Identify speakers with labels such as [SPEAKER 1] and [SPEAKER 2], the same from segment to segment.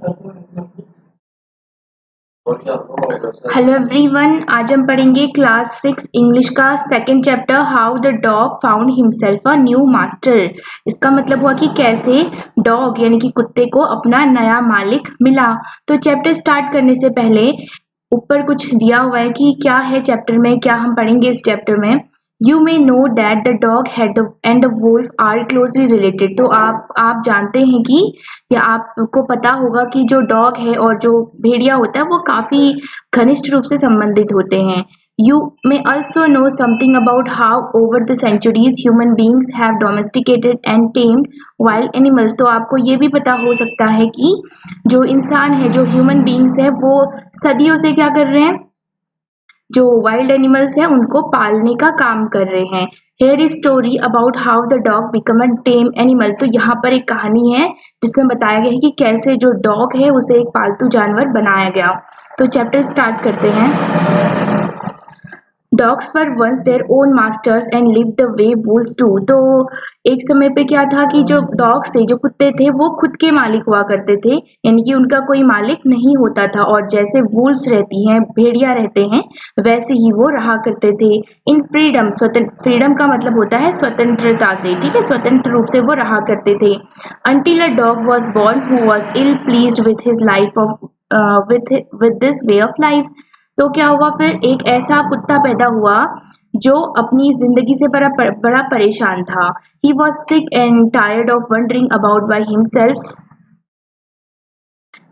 [SPEAKER 1] Hello everyone, आज हम पढ़ेंगे क्लास 6 इंग्लिश का second chapter how the dog found himself a new master. इसका मतलब हुआ कि कैसे डॉग यानी कि कुत्ते को अपना नया मालिक मिला। तो चैप्टर स्टार्ट करने से पहले ऊपर कुछ दिया हुआ है कि क्या है चैप्टर में, क्या हम पढ़ेंगे इस चैप्टर में। You may know that the dog had and the wolf are closely related. तो आप जानते हैं कि, या आपको पता होगा कि जो डॉग है और जो भेड़िया होता है वो काफी घनिष्ठ रूप से संबंधित होते हैं। You may also know something about how over the centuries human beings have domesticated and tamed wild animals। तो आपको ये भी पता हो सकता है कि जो इंसान है, जो ह्यूमन बींग्स है, वो सदियों से क्या कर रहे हैं, जो वाइल्ड एनिमल्स हैं उनको पालने का काम कर रहे हैं। Here is story about how the dog become a time animal. तो यहाँ पर एक कहानी है जिसमें बताया गया है कि कैसे जो डॉग है उसे एक पालतू जानवर बनाया गया। तो चैप्टर स्टार्ट करते हैं। Dogs were once their own masters and live the way wolves do. तो एक समय पे क्या था कि जो डॉग्स थे, जो कुत्ते थे, वो खुद के मालिक हुआ करते थे, यानी कि उनका कोई मालिक नहीं होता था। और जैसे वुल्व्स रहती हैं, भेड़िया रहते हैं, वैसे ही वो रहा करते थे इन फ्रीडम। फ्रीडम का मतलब होता है स्वतंत्रता से, ठीक है, स्वतंत्र रूप से वो रहा करते थे। Until a dog was born who was ill pleased with his life of with this way of life. तो क्या हुआ, फिर एक ऐसा कुत्ता पैदा हुआ जो अपनी जिंदगी से बड़ा परेशान था। He was sick and tired of wandering about by himself,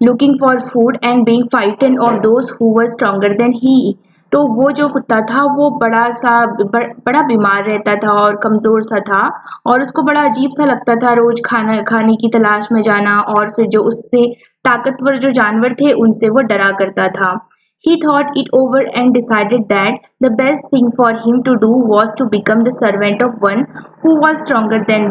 [SPEAKER 1] looking for food and being frightened of those who were stronger than he. तो वो जो कुत्ता था वो बड़ा बीमार रहता था और कमजोर सा था, और उसको बड़ा अजीब सा लगता था रोज खाने की तलाश में जाना, और फिर जो उससे ताकतवर जो जानवर थे उनसे वो डरा करता था। He thought it over and decided that the best thing for him to do was to become the servant of one who was stronger than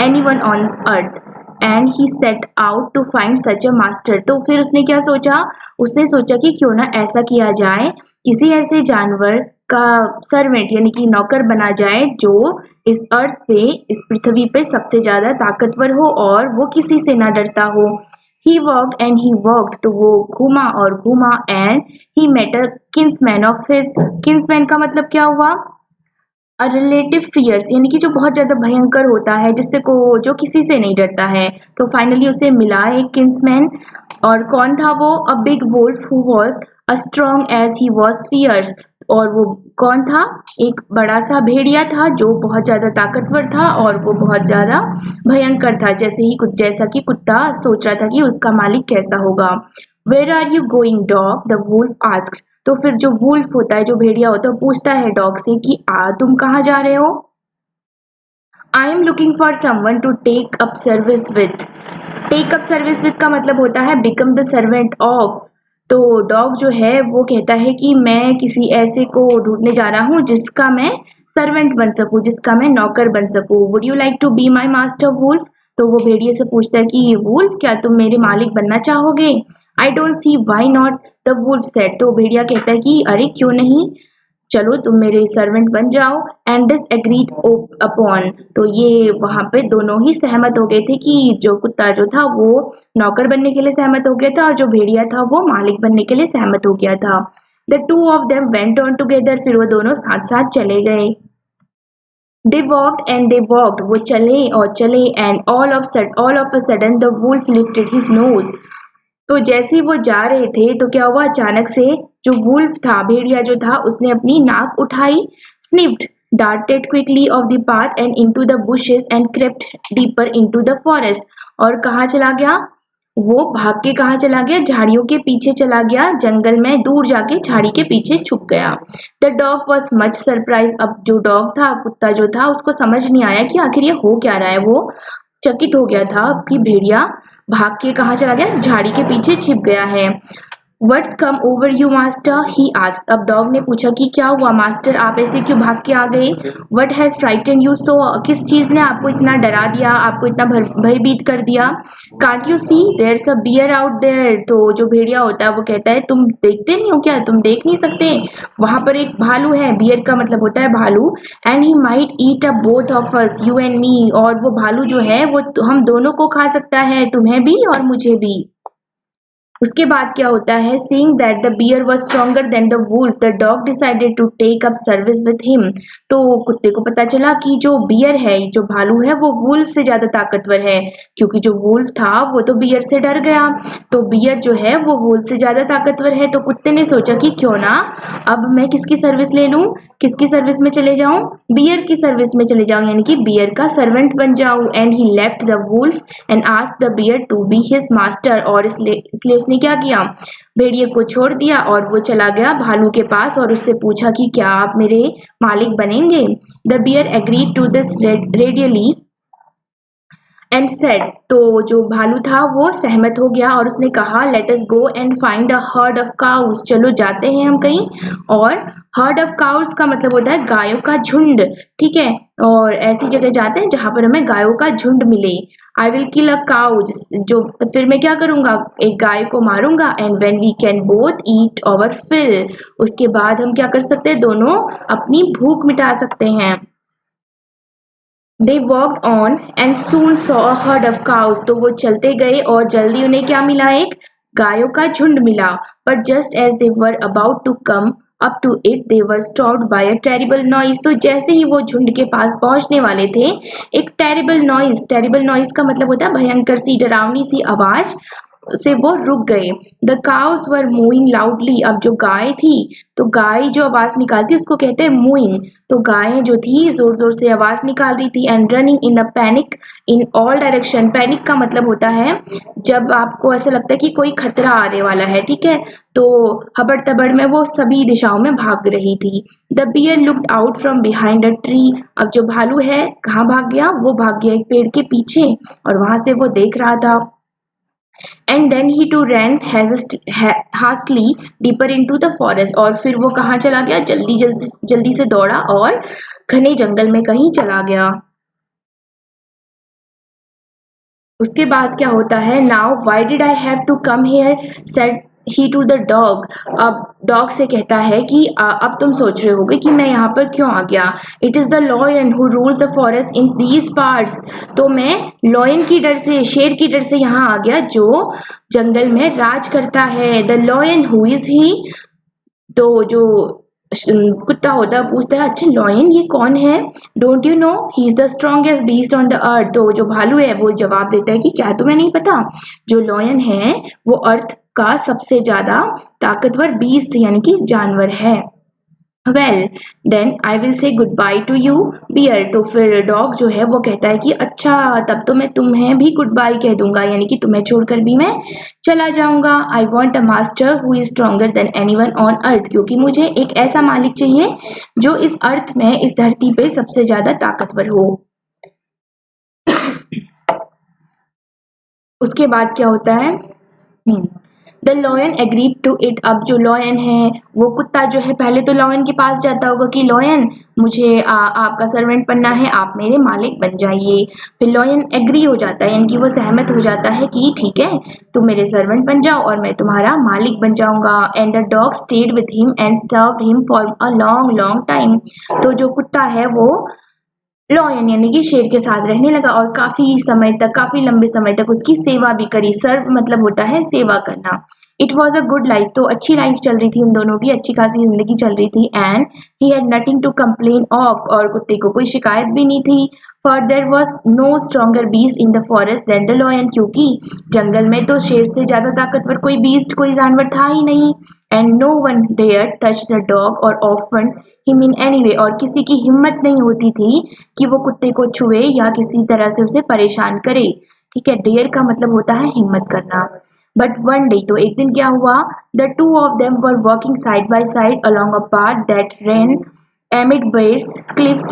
[SPEAKER 1] anyone on earth. And he set out to find such a master। तो फिर उसने क्या सोचा, उसने सोचा कि क्यों ना ऐसा किया जाए, किसी ऐसे जानवर का सर्वेंट यानी कि नौकर बना जाए जो इस अर्थ पे, इस पृथ्वी पे सबसे ज्यादा ताकतवर हो और वो किसी से ना डरता हो। He walked and he walked। तो वो घूमा और घूमा and he met a kinsman of his। kinsman का मतलब क्या हुआ, अ रिलेटिव फियर्स, यानी कि जो बहुत ज्यादा भयंकर होता है, जो किसी से नहीं डरता है। तो फाइनली उसे मिला एक किंग्समैन। और कौन था वो, a big wolf who was a strong as he was fierce. और वो कौन था, एक बड़ा सा भेड़िया था जो बहुत ज्यादा ताकतवर था और वो बहुत ज्यादा भयंकर था, जैसा कि कुत्ता सोच रहा था कि उसका मालिक कैसा होगा। Where are you going dog, the wolf asked. तो फिर जो वुल्फ होता है, जो भेड़िया होता है, पूछता है डॉग से कि तुम कहाँ जा रहे हो। I am looking for someone to take up service with. Take up service with का मतलब होता है बिकम द सर्वेंट ऑफ। तो डॉग जो है वो कहता है कि मैं किसी ऐसे को ढूंढने जा रहा हूँ जिसका मैं सर्वेंट बन सकूँ, जिसका मैं नौकर बन सकूँ। Would you like to be my master wolf. तो वो भेड़िए से पूछता है कि वुल्फ, क्या तुम मेरे मालिक बनना चाहोगे। I don't see why not, the wolf said. तो भेड़िया कहता है कि अरे क्यों नहीं, चलो तुम मेरे सर्वेंट बन जाओ। And this agreed upon. तो ये वहां पे दोनों ही सहमत हो गए थे कि जो कुत्ता जो था वो नौकर बनने के लिए सहमत हो गया था और जो भेड़िया था वो मालिक बनने के लिए सहमत हो गया था। The two of them went on together. फिर वो दोनों साथ साथ चले गए। They walked and they walked. वो चले और चले and all of a sudden the wolf lifted his nose. तो जैसे ही वो जा रहे थे तो क्या हुआ, अचानक से जो वुल्फ था, भेड़िया जो था, उसने अपनी नाक उठाई, sniffed, darted quickly off the path and into the bushes and crept deeper into the forest। और कहाँ चला गया, वो भाग के कहाँ चला गया, झाड़ियों के पीछे चला गया, जंगल में दूर जाके झाड़ी के पीछे छुप गया। The dog was much surprise. अब जो डॉग था, कुत्ता जो था, उसको समझ नहीं आया कि आखिर ये हो क्या रहा है। वो चकित हो गया था कि भेड़िया भाग के कहाँ चला गया, झाड़ी के पीछे छिप गया है। What's come over you master, he asked. अब डॉग ने पूछा कि क्या हुआ मास्टर, आप ऐसे क्यों भाग के आ गए। What has frighten you so, किस चीज ने आपको इतना डरा दिया, आपको इतना भयभीत कर दिया। Can't you see there a bear out there. तो जो भेड़िया होता है वो कहता है तुम देखते नहीं हो क्या, तुम देख नहीं सकते, वहां पर एक भालू है। बियर का मतलब होता है भालू। And he might eat up both of us, you and me. और वो भालू जो है वो हम दोनों को खा सकता है, तुम्हें भी और मुझे भी। उसके बाद क्या होता है, seeing that the bear was stronger than the wolf, the dog decided to take up service with him। तो कुत्ते को पता चला कि जो बियर है, जो भालू है, वो वुल्फ से ज्यादा ताकतवर है, क्योंकि जो वुल्फ था वो तो बियर से डर गया। तो बियर जो है वो वुल्फ से ज्यादा ताकतवर है, तो कुत्ते ने सोचा कि क्यों ना अब मैं किसकी सर्विस ले लूं, किसकी सर्विस में चले जाऊं, बियर की सर्विस में चले जाऊं, यानी कि बियर का सर्वेंट बन जाऊं। And he left the wolf and asked the bear to be his master. और इसलिए उसने क्या किया, भेड़िए को छोड़ दिया और वो चला गया भालू के पास और उससे पूछा कि क्या आप मेरे मालिक बनेंगे। The bear agreed to this readily and said. तो जो भालू था वो सहमत हो गया और उसने कहा, let us go and find a herd of cows. चलो जाते हैं हम कहीं। और हर्ड ऑफ काउस का मतलब होता है गायों का झुंड, ठीक है। और ऐसी जगह जाते हैं जहां पर हमें गायों का झुंड मिले। I will kill a cow, जो तो फिर मैं क्या करूंगा, एक गाय को मारूंगा। And when we can both eat our fill, उसके बाद हम क्या कर सकते हैं, दोनों अपनी भूख मिटा सकते हैं। They walked on and soon saw a herd of cows। तो वो चलते गए और जल्दी उन्हें क्या मिला, एक गायों का झुंड मिला। But just as they were about to come up to it, they were stopped by a terrible noise। तो जैसे ही वो झुंड के पास पहुंचने वाले थे, एक टेरिबल नॉइज का मतलब होता है भयंकर सी, डरावनी सी आवाज से वो रुक गए। The cows were mooing loudly. अब जो गाय थी, तो गाय जो आवाज निकालती है उसको कहते हैं मूइंग। तो गायें जो थी जोर जोर से आवाज निकाल रही थी। And running in a panic in all direction. Panic का मतलब होता है जब आपको ऐसा लगता है कि कोई खतरा आने वाला है, ठीक है। तो हबड़ तबड़ में वो सभी दिशाओं में भाग रही थी। The bear looked out from behind a tree. अब जो भालू है कहाँ भाग गया, वो भाग गया एक पेड़ के पीछे और वहां से वो देख रहा था। And then he too ran hastily deeper into the forest. और फिर वो कहाँ चला गया, जल्दी से दौड़ा और घने जंगल में कहीं चला गया। उसके बाद क्या होता है, now why did I have to come here, said he to the dog. अब डॉग से कहता है कि अब तुम सोच रहे होगे कि मैं यहाँ पर क्यों आ गया। It is the lion who rules the forest in these parts. तो मैं लॉयन की डर से, शेर की डर से यहाँ आ गया जो जंगल में राज करता है। The lion who is he. तो जो कुत्ता होता है पूछता है, अच्छा लॉयन ये कौन है, don't you know he is the strongest beast on the earth. तो जो भालू है वो जवाब देता है कि क्या तुम्हें नहीं पता, जो लॉयन है वो अर्थ का सबसे ज्यादा ताकतवर बीस्ट यानी कि जानवर है। Well then I will say good bye to you bear. तो फिर डॉग जो है वो कहता है कि अच्छा तब तो मैं तुम्हें भी गुड बाय कह दूंगा, यानी कि तुम्हें छोड़कर भी मैं चला जाऊंगा। I want a master who is stronger than anyone on earth. क्योंकि मुझे एक ऐसा मालिक चाहिए जो इस अर्थ में, इस धरती पे सबसे ज्यादा ताकतवर हो। उसके बाद क्या होता है, the lion agreed to it. अब जो लॉयन है वो कुत्ता जो है पहले तो लॉयन के पास जाता होगा कि लॉयन मुझे आपका सर्वेंट बनना है, आप मेरे मालिक बन जाइए। फिर लॉयन एग्री हो जाता है, यानी कि वो सहमत हो जाता है कि ठीक है तुम मेरे सर्वेंट बन जाओ और मैं तुम्हारा मालिक बन जाऊंगा। And the dog state with him and served him for a long long time. तो जो कुत्ता है वो लॉयन यानी कि शेर के साथ रहने लगा और काफी समय तक, काफी लंबे समय तक उसकी सेवा भी करी। सर्व मतलब होता है सेवा करना। It was a good life. तो अच्छी लाइफ चल रही थी उन दोनों की, अच्छी खासी जिंदगी चल रही थी। And he had nothing to complain of. और कुत्ते को कोई शिकायत भी नहीं थी। For there was no stronger beast in the forest than the lion. क्योंकि जंगल में तो शेर से ज्यादा ताकतवर कोई बीस्ट, कोई जानवर था ही नहीं। And no one dare touch the dog or often him in any way. और किसी की हिम्मत नहीं होती थी कि वो कुत्ते को छुए या किसी तरह से उसे परेशान करे, ठीक है। डेयर का मतलब होता है हिम्मत करना। बट वन डे, तो एक दिन क्या हुआ, the two of them were walking side by side along a path that ran amid bears cliffs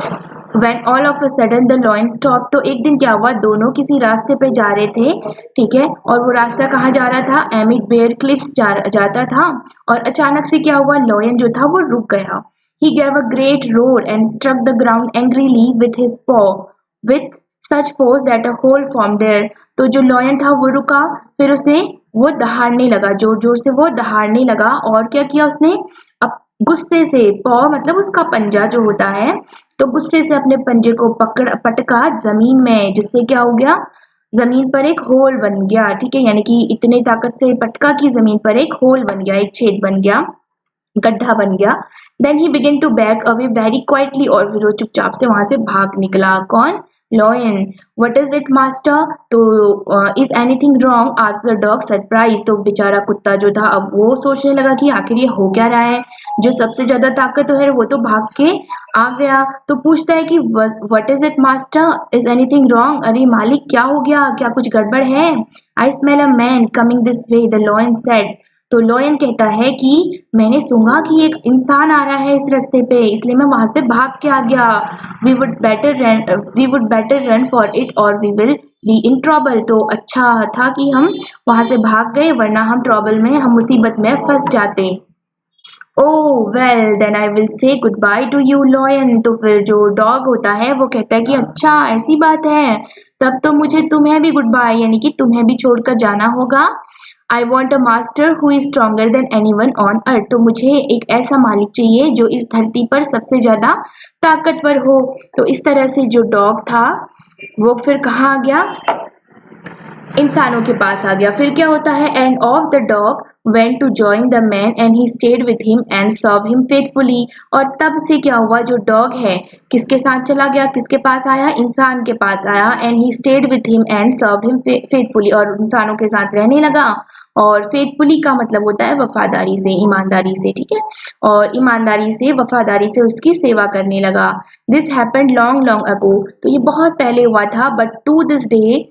[SPEAKER 1] when all of a sudden the lion stopped। तो एक दिन क्या हुआ, दोनों किसी रास्ते पे जा रहे थे, ठीक है। और वो रास्ता कहाँ जा रहा था, amid bear cliffs जाता था। और अचानक से क्या हुआ, लॉयन जो था वो रुक गया। He gave a great roar and struck the ground angrily with his paw with such force that a hole formed there। तो जो लॉयन था वो रुका, फिर उसने वो दहाड़ने लगा, जोर जोर से वो दहाड़ने लगा। और क्या किया उसने, अब गुस्से से, पॉ मतलब उसका पंजा जो होता है, तो गुस्से से अपने पंजे को पटका जमीन में, जिससे क्या हो गया, जमीन पर एक होल बन गया, ठीक है, यानी कि इतने ताकत से पटका कि जमीन पर एक होल बन गया, एक छेद बन गया, गड्ढा बन गया। Then he began to back away very quietly, और फिर वो चुपचाप से वहां से भाग निकला। कौन? Lion. What is it master? तो is anything wrong? Asked the dog surprise. तो बेचारा कुत्ता जो था अब वो सोचने लगा कि आखिर ये हो क्या रहा है, जो सबसे ज्यादा ताकतवर है वो तो भाग के आ गया। तो पूछता है कि what is it master, is anything wrong? अरे मालिक क्या हो गया, क्या कुछ गड़बड़ है? I smell a man coming this way, the lion said. तो लॉयन कहता है कि मैंने सुना कि एक इंसान आ रहा है इस रास्ते पे, इसलिए मैं वहां से भाग के आ गया। We would better run for it or we will be in trouble. तो अच्छा था कि हम वहां से भाग गए, वरना हम ट्रबल में, हम मुसीबत में फंस जाते। Oh well then I will say good bye to you lion. तो फिर जो डॉग होता है वो कहता है कि अच्छा ऐसी बात है, तब तो मुझे तुम्हें भी गुड बाय, यानी कि तुम्हें भी छोड़कर जाना होगा। I want a master who is stronger than any one on earth. तो मुझे एक ऐसा मालिक चाहिए जो इस धरती पर सबसे ज्यादा ताकतवर हो। तो इस तरह से जो डॉग था वो फिर कहाँ आ गया? इंसानों के पास आ गया। फिर क्या होता है? And off the dog went to join the man and he stayed with him and serve him faithfully. और तब से क्या हुआ? जो डॉग है किसके साथ चला गया, किसके पास आया? इंसान के पास आया। And he stayed with him and serve him faithfully, और इंसानों के साथ रहने लगा। और फेथफुली का मतलब होता है वफादारी से, ईमानदारी से, ठीक है, और ईमानदारी से, वफादारी से उसकी सेवा करने लगा। This happened long long ago. तो ये बहुत पहले हुआ था, but to this day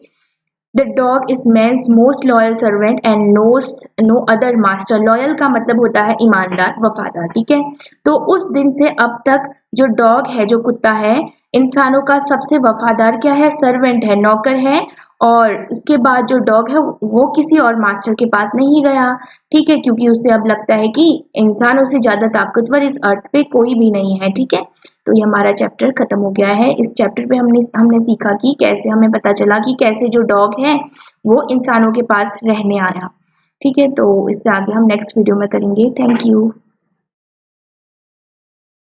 [SPEAKER 1] the dog is man's most loyal servant and knows no other master. Loyal का मतलब होता है ईमानदार, वफादार, ठीक है। तो उस दिन से अब तक जो डॉग है, जो कुत्ता है, इंसानों का सबसे वफादार क्या है? सर्वेंट है, नौकर है। और इसके बाद जो डॉग है वो किसी और मास्टर के पास नहीं गया, ठीक है, क्योंकि उसे अब लगता है कि इंसानों से ज्यादा ताकतवर इस अर्थ पे कोई भी नहीं है, ठीक है। तो ये हमारा चैप्टर खत्म हो गया है। इस चैप्टर पे हमने सीखा कि कैसे, हमें पता चला कि कैसे जो डॉग है वो इंसानों के पास रहने आया, ठीक है। तो इससे आगे हम नेक्स्ट वीडियो में करेंगे। Thank you.